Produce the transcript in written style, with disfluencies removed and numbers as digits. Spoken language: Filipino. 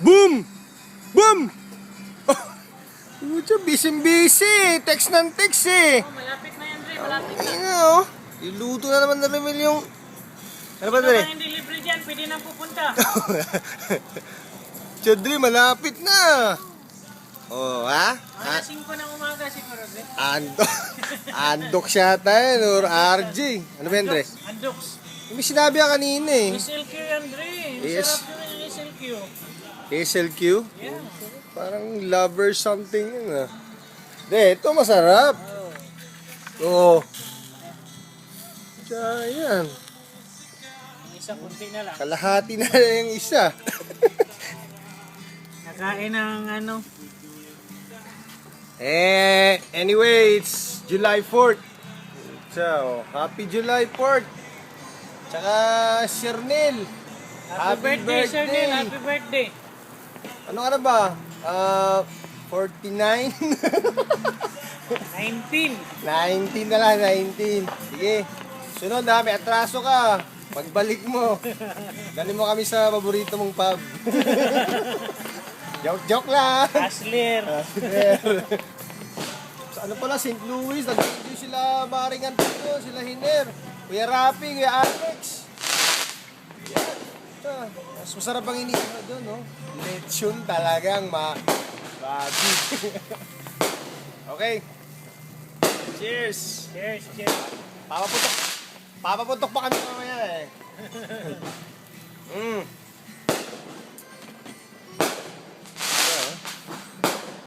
Boom! Boom! Pucha, busy. Text ng text eh. Oh, malapit na yan, Dre. Malapit na. Ayun oh. Iluto na naman na Remel yung... Ano ba, Ito Dre? bang hindi libre dyan? Pwede nang pupunta. Dre, malapit na. Oh, ha? Alas 5 ng umaga siguro, Dre. Andok siya tayo, or RJ. Ano ba yan, Dre? Andox. May sinabi ka kanina eh. SLQ yan, Dre. Yes. Masarap yung SLQ. SLQ? Yeah. Parang lover something yun ah. Dre, ito masarap. Oo. Tsaka yan. Yung isa, kunti na lang. Kalahati na yung isa. Nakain ng ano. Anyway, it's July 4th. So, happy July 4th. Tsaka, Sir Neil. Happy birthday, Sir Neil. Happy birthday. Ano ka na ba? 49? 19. 19 na lang, 19. Sige. Sunod ha, may atraso ka. Pagbalik mo. Dali mo kami sa paborito mong pub. Joke lang. Asler. Sa ano pala, St. Louis, nag-video sila Maringan Tito, sila Hiner. Kuya Rapi, Kuya Alex. Yan. Mas masarap ang initin na doon, no? Lechon talagang babi. Okay. Cheers. Cheers, cheers. Papaputok pa kami mamaya eh.